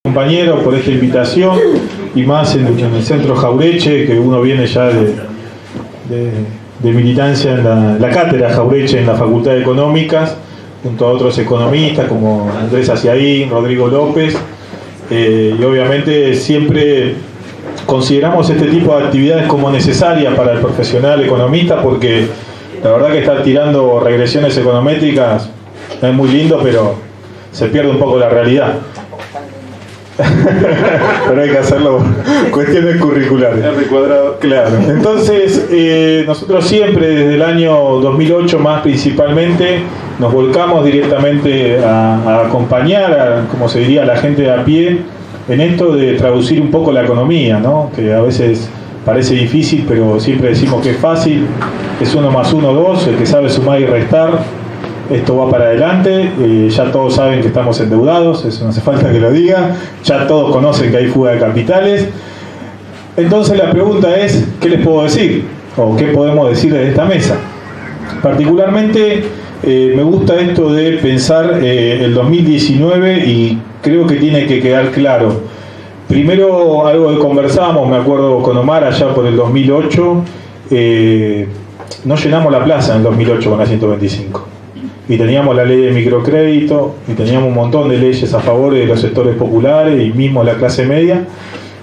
compañeros por esta invitación y más en el Centro Jaureche, que uno viene ya de militancia en la cátedra Jaureche en la Facultad de Económicas, junto a otros economistas como Andrés Aciaín, Rodrigo López, y obviamente siempre consideramos este tipo de actividades como necesarias para el profesional economista, porque la verdad que estar tirando regresiones econométricas es muy lindo, pero se pierde un poco la realidad. Pero hay que hacerlo cuestiones curriculares. Claro. Entonces, nosotros siempre, desde el año 2008 más principalmente, nos volcamos directamente a acompañar, como se diría, a la gente de a pie en esto de traducir un poco la economía, ¿no? Que a veces parece difícil, pero siempre decimos que es fácil. Es 1 más 1, 2, el que sabe sumar y restar. Esto va para adelante, ya todos saben que estamos endeudados, eso no hace falta que lo diga, ya todos conocen que hay fuga de capitales. Entonces la pregunta es, ¿qué les puedo decir? ¿O qué podemos decir de esta mesa? Particularmente me gusta esto de pensar el 2019 y creo que tiene que quedar claro. Primero, algo que conversábamos, me acuerdo con Omar allá por el 2008, no llenamos la plaza en el 2008 con la 125. Y teníamos la ley de microcrédito, y teníamos un montón de leyes a favor de los sectores populares y mismo la clase media,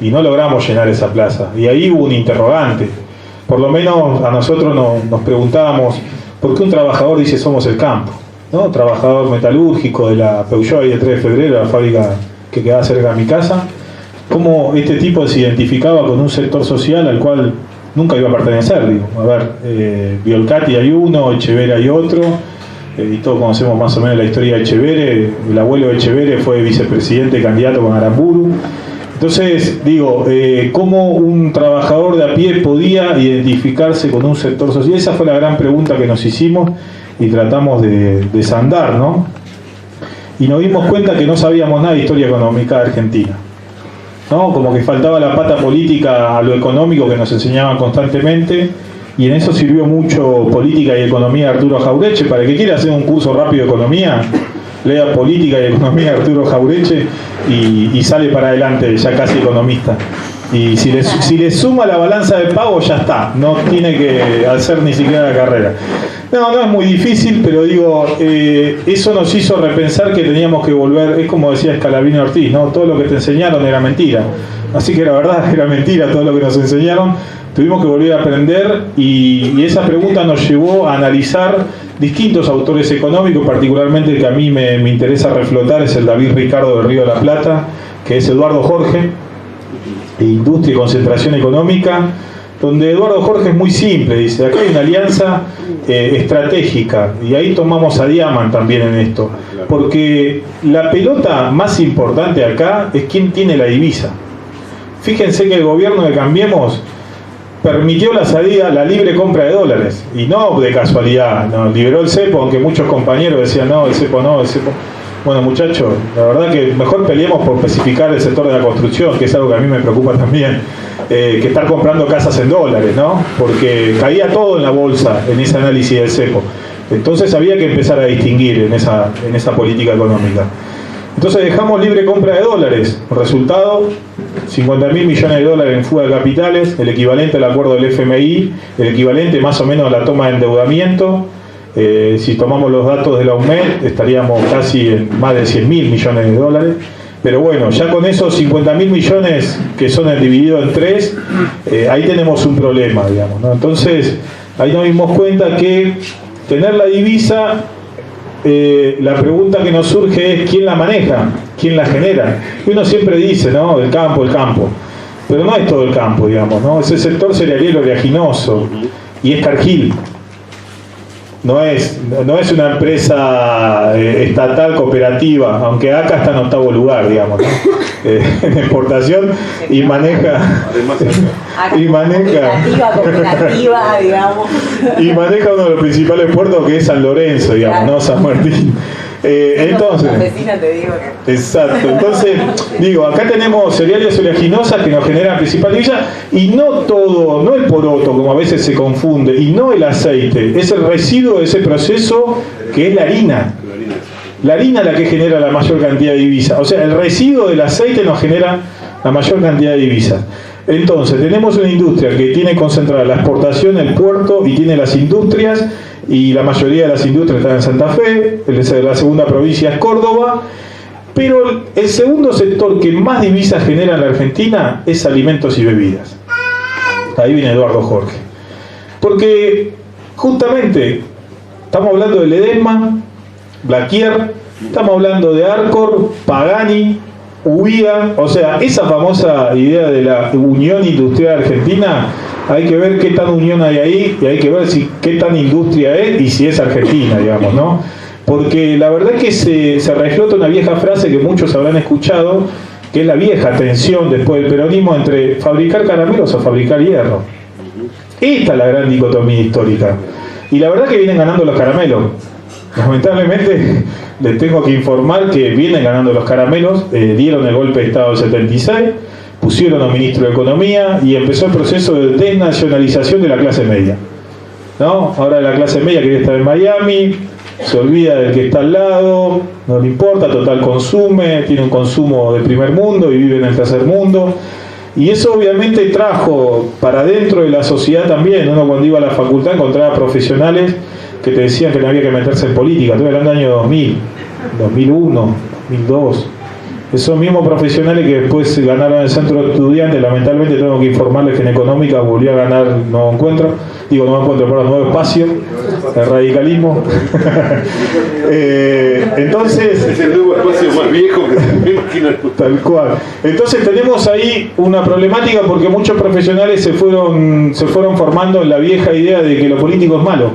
y no logramos llenar esa plaza. Y ahí hubo un interrogante. Por lo menos a nosotros nos preguntábamos, ¿por qué un trabajador dice somos el campo? ¿No? Trabajador metalúrgico de la Peugeot y de 3 de febrero, la fábrica que quedaba cerca de mi casa. ¿Cómo este tipo se identificaba con un sector social al cual nunca iba a pertenecer? Digo, a ver, Biolcati hay uno, Echeverre hay otro, y todos conocemos más o menos la historia de Echeverre. El abuelo de Echeverre fue vicepresidente candidato con Aramburu. Entonces, digo, ¿cómo un trabajador de a pie podía identificarse con un sector social? Esa fue la gran pregunta que nos hicimos y tratamos de desandar, ¿no? Y nos dimos cuenta que no sabíamos nada de historia económica de Argentina, ¿no? Como que faltaba la pata política a lo económico que nos enseñaban constantemente. Y en eso sirvió mucho Política y Economía de Arturo Jaureche. Para el que quiera hacer un curso rápido de economía, lea Política y Economía de Arturo Jaureche y sale para adelante ya casi economista. Y si le suma la balanza de pago, ya está, no tiene que hacer ni siquiera la carrera. No es muy difícil, pero digo, eso nos hizo repensar que teníamos que volver. Es como decía Scalabrini Ortiz, ¿no? Todo lo que te enseñaron era mentira. Así que la verdad era mentira todo lo que nos enseñaron. Tuvimos que volver a aprender y esa pregunta nos llevó a analizar distintos autores económicos, particularmente el que a mí me interesa reflotar es el David Ricardo del Río de la Plata, que es Eduardo Jorge, Industria y Concentración Económica, donde Eduardo Jorge es muy simple, dice, acá hay una alianza estratégica, y ahí tomamos a Diamant también en esto, porque la pelota más importante acá es quién tiene la divisa. Fíjense que el gobierno de Cambiemos permitió la salida, la libre compra de dólares, y no de casualidad, no, liberó el cepo, aunque muchos compañeros decían no, el cepo no, el cepo. Bueno, muchachos, la verdad que mejor peleemos por especificar el sector de la construcción, que es algo que a mí me preocupa también, que estar comprando casas en dólares, ¿no? Porque caía todo en la bolsa en ese análisis del cepo. Entonces había que empezar a distinguir en esa política económica. Entonces dejamos libre compra de dólares. Resultado, 50.000 millones de dólares en fuga de capitales, el equivalente al acuerdo del FMI, el equivalente más o menos a la toma de endeudamiento. Si tomamos los datos de la UMED, estaríamos casi en más de 100.000 millones de dólares. Pero bueno, ya con esos 50.000 millones que son divididos en 3, ahí tenemos un problema, digamos, ¿no? Entonces, ahí nos dimos cuenta que tener la divisa, la pregunta que nos surge es quién la maneja, quién la genera. Y uno siempre dice, ¿no? El campo. Pero no es todo el campo, digamos, ¿no? Ese sector cerealiero oleaginoso y es Cargill. No es una empresa estatal cooperativa, aunque acá está en 8º lugar, digamos, ¿no? En exportación y maneja cooperativa, digamos. Y maneja uno de los principales puertos que es San Lorenzo, digamos, claro. No San Martín. Entonces, vecina te digo. Exacto. Entonces, digo, acá tenemos cereales oleaginosas que nos generan principal divisa, y no todo, no el poroto, como a veces se confunde, y no el aceite, es el residuo de ese proceso que es la harina. La harina es la que genera la mayor cantidad de divisas. O sea, el residuo del aceite nos genera la mayor cantidad de divisas. Entonces, tenemos una industria que tiene concentrada la exportación, el puerto, y tiene las industrias, y la mayoría de las industrias están en Santa Fe, la segunda provincia es Córdoba, pero el segundo sector que más divisas genera en la Argentina es alimentos y bebidas. Ahí viene Eduardo Jorge. Porque, justamente, estamos hablando de Ledesma, Blaquier, estamos hablando de Arcor, Pagani, UIA, o sea, esa famosa idea de la Unión Industrial Argentina, hay que ver qué tan unión hay ahí y hay que ver qué tan industria es y si es argentina, digamos, ¿no? Porque la verdad es que se reflota una vieja frase que muchos habrán escuchado, que es la vieja tensión después del peronismo entre fabricar caramelos o fabricar hierro. Esta es la gran dicotomía histórica. Y la verdad que vienen ganando los caramelos. Lamentablemente les tengo que informar que vienen ganando los caramelos, dieron el golpe de Estado del 76, pusieron a un ministro de Economía y empezó el proceso de desnacionalización de la clase media, ¿no? Ahora la clase media quiere estar en Miami, se olvida del que está al lado, no le importa, total consume, tiene un consumo de primer mundo y vive en el tercer mundo. Y eso obviamente trajo para dentro de la sociedad también. Uno cuando iba a la facultad encontraba profesionales que te decían que no había que meterse en política. Estoy hablando del año 2000, 2001, 2002. Esos mismos profesionales que después ganaron el centro de estudiantes, lamentablemente tengo que informarles que en económica volvió a ganar nuevo espacio, el radicalismo. Entonces, es el nuevo espacio más viejo que tal cual. Entonces tenemos ahí una problemática porque muchos profesionales se fueron formando en la vieja idea de que lo político es malo.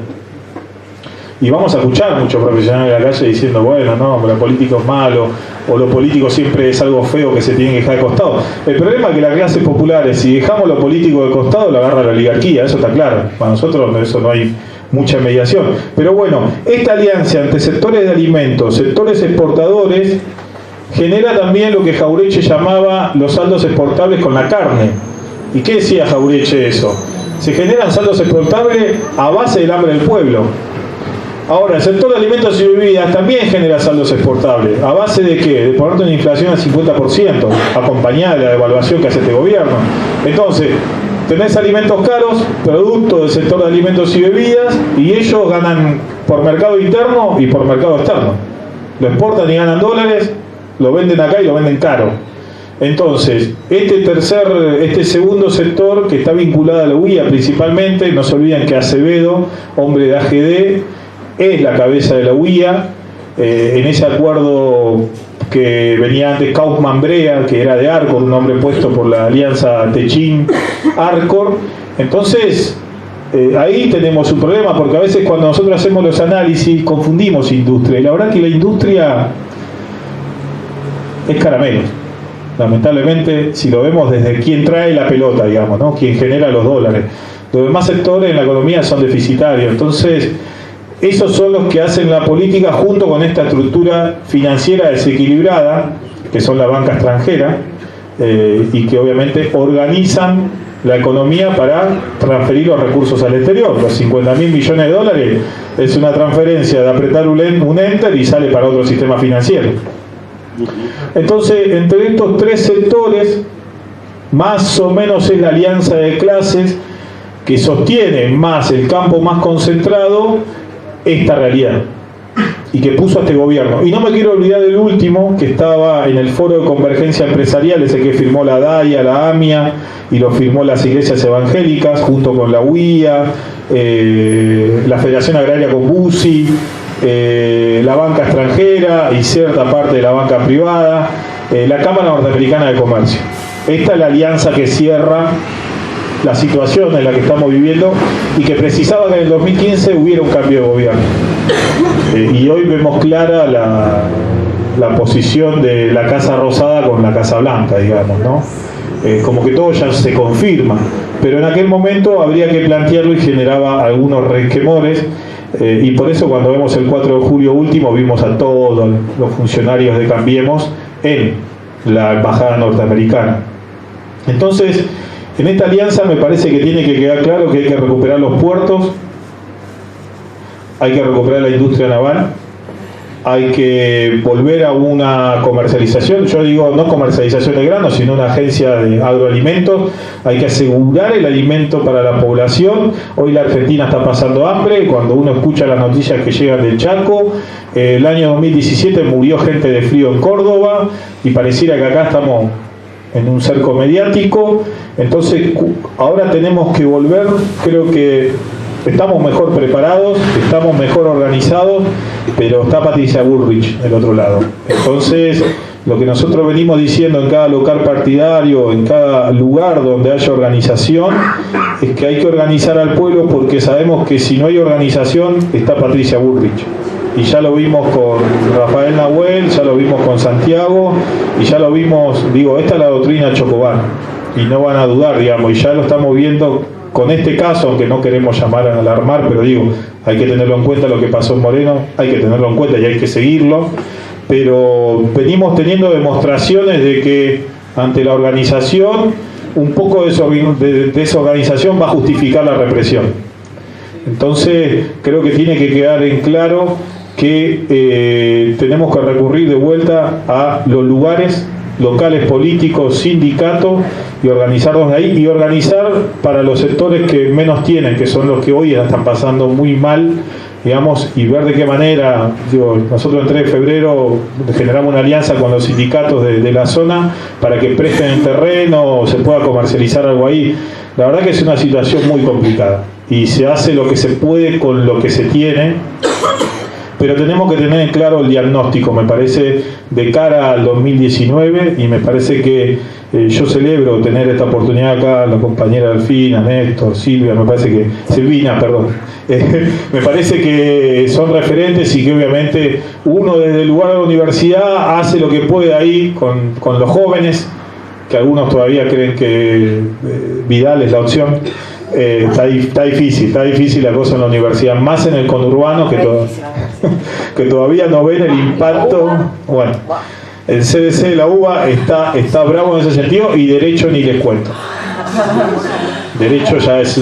Y vamos a escuchar muchos profesionales de la calle diciendo, bueno, no, lo político es malo, o lo político siempre es algo feo que se tiene que dejar de costado. El problema es que las clases populares, si dejamos lo político de costado, lo agarra la oligarquía, eso está claro. Para nosotros eso no hay mucha mediación. Pero bueno, esta alianza entre sectores de alimentos, sectores exportadores, genera también lo que Jauretche llamaba los saldos exportables con la carne. ¿Y qué decía Jauretche de eso? Se generan saldos exportables a base del hambre del pueblo. Ahora, el sector de alimentos y bebidas también genera saldos exportables. ¿A base de qué? De ponerte una inflación al 50%, acompañada de la devaluación que hace este gobierno. Entonces, tenés alimentos caros, producto del sector de alimentos y bebidas, y ellos ganan por mercado interno y por mercado externo. Lo exportan y ganan dólares, lo venden acá y lo venden caro. Entonces, este segundo sector que está vinculado a la UIA principalmente, no se olviden que Acevedo, hombre de AGD, es la cabeza de la UIA, en ese acuerdo que venía antes Kaufman-Brea, que era de Arcor, un nombre puesto por la alianza Techin-Arcor. Entonces, ahí tenemos un problema, porque a veces cuando nosotros hacemos los análisis confundimos industria, y la verdad que la industria es caramelos. Lamentablemente, si lo vemos desde quién trae la pelota, digamos, ¿no? Quien genera los dólares. Los demás sectores en la economía son deficitarios, entonces esos son los que hacen la política junto con esta estructura financiera desequilibrada, que son la banca extranjera, y que obviamente organizan la economía para transferir los recursos al exterior. Los 50.000 millones de dólares es una transferencia de apretar un enter y sale para otro sistema financiero. Entonces, entre estos tres sectores, más o menos es la alianza de clases que sostiene más el campo más concentrado esta realidad y que puso a este gobierno. Y no me quiero olvidar del último, que estaba en el Foro de Convergencia Empresarial, ese que firmó la DAIA, la AMIA, y lo firmó las iglesias evangélicas, junto con la UIA, la Federación Agraria con BUSI, la banca extranjera y cierta parte de la banca privada, la Cámara Norteamericana de Comercio. Esta es la alianza que cierra la situación en la que estamos viviendo y que precisaba que en el 2015 hubiera un cambio de gobierno. Y hoy vemos clara la posición de la Casa Rosada con la Casa Blanca, digamos, ¿no? Como que todo ya se confirma, pero en aquel momento habría que plantearlo y generaba algunos resquemores, y por eso cuando vemos el 4 de julio último vimos a todos los funcionarios de Cambiemos en la embajada norteamericana. Entonces, en esta alianza me parece que tiene que quedar claro que hay que recuperar los puertos, hay que recuperar la industria naval, hay que volver a una comercialización, yo digo no comercialización de granos, sino una agencia de agroalimentos, hay que asegurar el alimento para la población. Hoy la Argentina está pasando hambre, cuando uno escucha las noticias que llegan del Chaco, el año 2017 murió gente de frío en Córdoba, y pareciera que acá estamos en un cerco mediático. Entonces ahora tenemos que volver, creo que estamos mejor preparados, estamos mejor organizados, pero está Patricia Bullrich del otro lado. Entonces, lo que nosotros venimos diciendo en cada local partidario, en cada lugar donde haya organización, es que hay que organizar al pueblo, porque sabemos que si no hay organización, está Patricia Bullrich. Y ya lo vimos con Rafael Nahuel, ya lo vimos con Santiago, y ya lo vimos, digo, esta es la doctrina Chocobar, y no van a dudar, digamos, y ya lo estamos viendo con este caso, aunque no queremos llamar a alarmar, pero digo, hay que tenerlo en cuenta lo que pasó en Moreno, hay que tenerlo en cuenta y hay que seguirlo, pero venimos teniendo demostraciones de que ante la organización, un poco de esa organización va a justificar la represión. Entonces, creo que tiene que quedar en claro que tenemos que recurrir de vuelta a los lugares locales políticos, sindicatos, y organizarnos de ahí, y organizar para los sectores que menos tienen, que son los que hoy la están pasando muy mal, digamos, y ver de qué manera, digo, nosotros el 3 de febrero generamos una alianza con los sindicatos de la zona para que presten el terreno o se pueda comercializar algo ahí. La verdad que es una situación muy complicada y se hace lo que se puede con lo que se tiene, pero tenemos que tener en claro el diagnóstico, me parece, de cara al 2019, y me parece que yo celebro tener esta oportunidad acá, la compañera Delfina, Néstor, Silvia, Silvina, perdón. Me parece que son referentes y que obviamente uno desde el lugar de la universidad hace lo que puede ahí con los jóvenes, que algunos todavía creen que Vidal es la opción. Está difícil la cosa en la universidad, más en el conurbano, que todavía no ven el impacto. Bueno, el CDC de la UBA está bravo en ese sentido, y derecho ni les cuento. Derecho ya es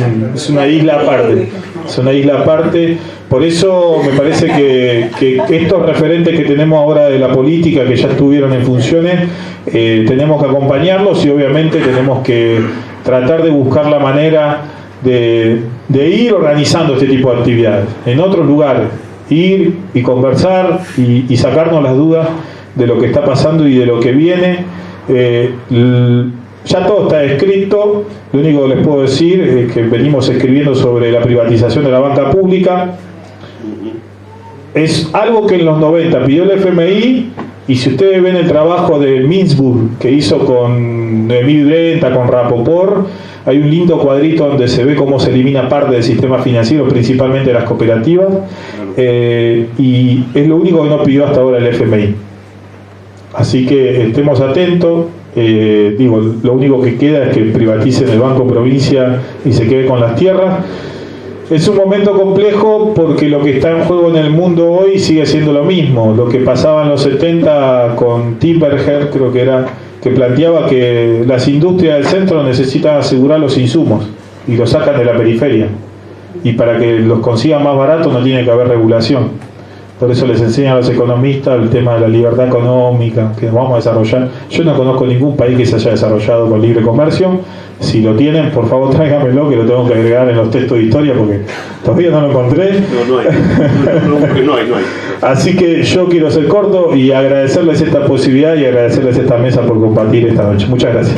una isla aparte. Es una isla aparte. Por eso me parece que estos referentes que tenemos ahora de la política, que ya estuvieron en funciones, tenemos que acompañarlos, y obviamente tenemos que tratar de buscar la manera de ir organizando este tipo de actividades en otros lugares, ir y conversar y sacarnos las dudas de lo que está pasando y de lo que viene. Ya todo está escrito. Lo único que les puedo decir es que venimos escribiendo sobre la privatización de la banca pública. Es algo que en los 90 pidió el FMI, y si ustedes ven el trabajo de Mintzburg que hizo con Noemí Brenta, con Rapoport, hay un lindo cuadrito donde se ve cómo se elimina parte del sistema financiero, principalmente de las cooperativas, y es lo único que no pidió hasta ahora el FMI. Así que estemos atentos. Lo único que queda es que privaticen el Banco Provincia y se quede con las tierras. Es un momento complejo porque lo que está en juego en el mundo hoy sigue siendo lo mismo. Lo que pasaba en los 70 con Timberger, creo que era, que planteaba que las industrias del centro necesitan asegurar los insumos y los sacan de la periferia. Y para que los consigan más baratos no tiene que haber regulación. Por eso les enseñan a los economistas el tema de la libertad económica que vamos a desarrollar. Yo no conozco ningún país que se haya desarrollado con libre comercio. Si lo tienen, por favor tráigamelo, que lo tengo que agregar en los textos de historia porque todavía no lo encontré. No hay. Así que yo quiero ser corto y agradecerles esta posibilidad y agradecerles esta mesa por compartir esta noche. Muchas gracias.